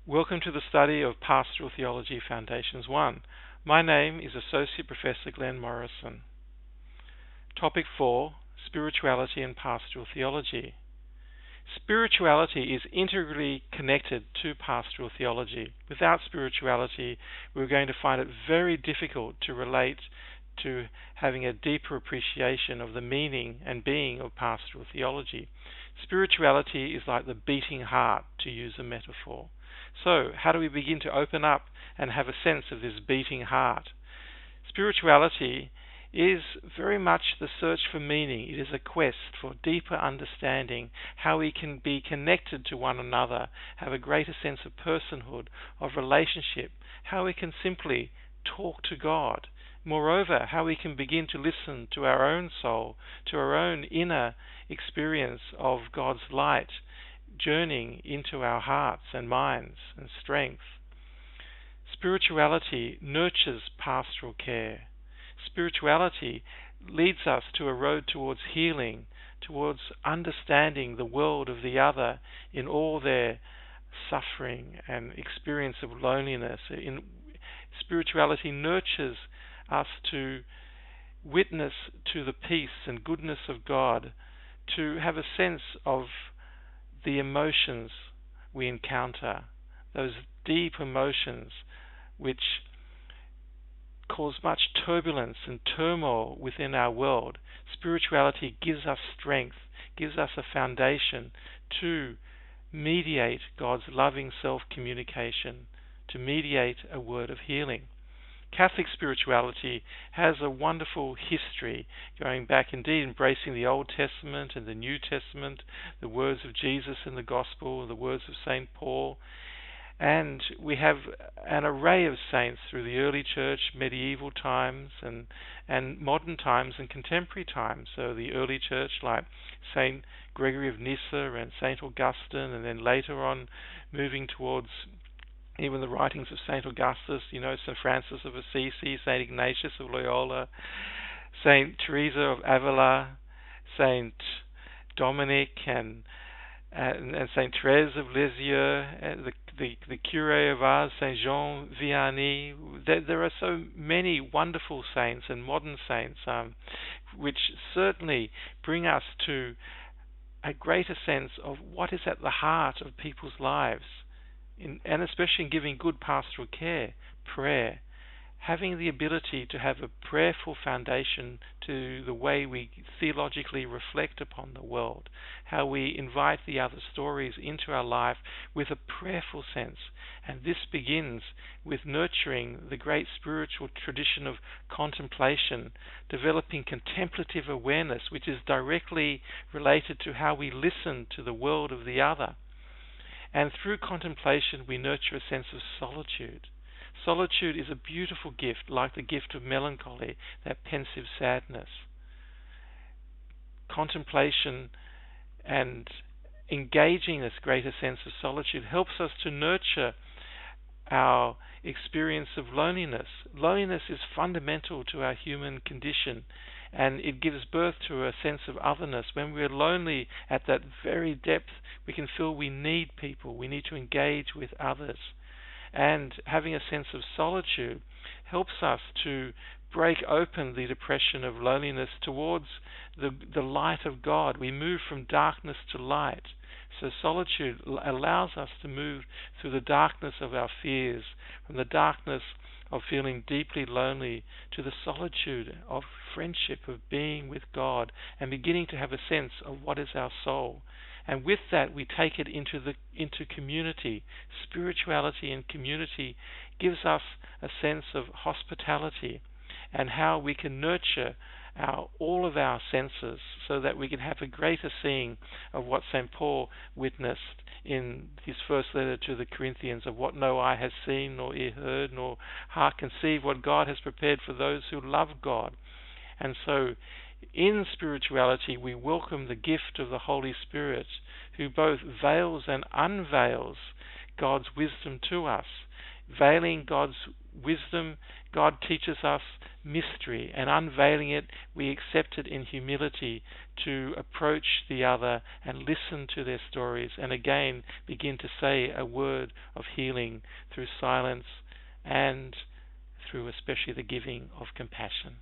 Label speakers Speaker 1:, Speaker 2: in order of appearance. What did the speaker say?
Speaker 1: Welcome to the study of Pastoral Theology Foundations 1. My name is Associate Professor Glenn Morrison. Topic 4, Spirituality and Pastoral Theology. Spirituality is integrally connected to pastoral theology. Without spirituality, we're going to find it very difficult to relate to having a deeper appreciation of the meaning and being of pastoral theology. Spirituality is like the beating heart, to use a metaphor. So, how do we begin to open up and have a sense of this beating heart? Spirituality is very much the search for meaning. It is a quest for deeper understanding, how we can be connected to one another, have a greater sense of personhood, of relationship, how we can simply talk to God. Moreover, how we can begin to listen to our own soul, to our own inner experience of God's light, journeying into our hearts and minds and strength. Spirituality nurtures pastoral care. Spirituality leads us to a road towards healing, towards understanding the world of the other in all their suffering and experience of loneliness. Spirituality nurtures us to witness to the peace and goodness of God, to have a sense of the emotions we encounter, those deep emotions which cause much turbulence and turmoil within our world. Spirituality gives us strength, gives us a foundation to mediate God's loving self-communication, to mediate a word of healing. Catholic spirituality has a wonderful history, going back indeed, embracing the Old Testament and the New Testament, the words of Jesus in the Gospel, the words of St. Paul. And we have an array of saints through the early church, medieval times, and modern times and contemporary times. So the early church, like St. Gregory of Nyssa and St. Augustine, and then later on moving towards even the writings of St. Augustus, St. Francis of Assisi, St. Ignatius of Loyola, St. Teresa of Avila, St. Dominic, and St. Therese of Lisieux, the Curé of Ars, St. Jean Vianney. There are so many wonderful saints and modern saints which certainly bring us to a greater sense of what is at the heart of people's lives. And especially in giving good pastoral care, prayer, having the ability to have a prayerful foundation to the way we theologically reflect upon the world, how we invite the other stories into our life with a prayerful sense. And this begins with nurturing the great spiritual tradition of contemplation, developing contemplative awareness, which is directly related to how we listen to the world of the other. And through contemplation, we nurture a sense of solitude. Solitude is a beautiful gift, like the gift of melancholy, that pensive sadness. Contemplation and engaging this greater sense of solitude helps us to nurture our experience of loneliness. Loneliness is fundamental to our human condition, and it gives birth to a sense of otherness. When we're lonely at that very depth, we can feel we need people, we need to engage with others. And having a sense of solitude helps us to break open the depression of loneliness towards the light of God. We move from darkness to light. So solitude allows us to move through the darkness of our fears, from the darkness of feeling deeply lonely to the solitude of friendship, of being with God, and beginning to have a sense of what is our soul. And with that, we take it into community. Spirituality and community gives us a sense of hospitality and how we can nurture all of our senses so that we can have a greater seeing of what St. Paul witnessed in his first letter to the Corinthians, of what no eye has seen, nor ear heard, nor heart conceived, what God has prepared for those who love God. And so in spirituality, we welcome the gift of the Holy Spirit, who both veils and unveils God's wisdom to us, veiling God's wisdom, God teaches us mystery, and unveiling it, we accept it in humility to approach the other and listen to their stories, and again begin to say a word of healing through silence and through especially the giving of compassion.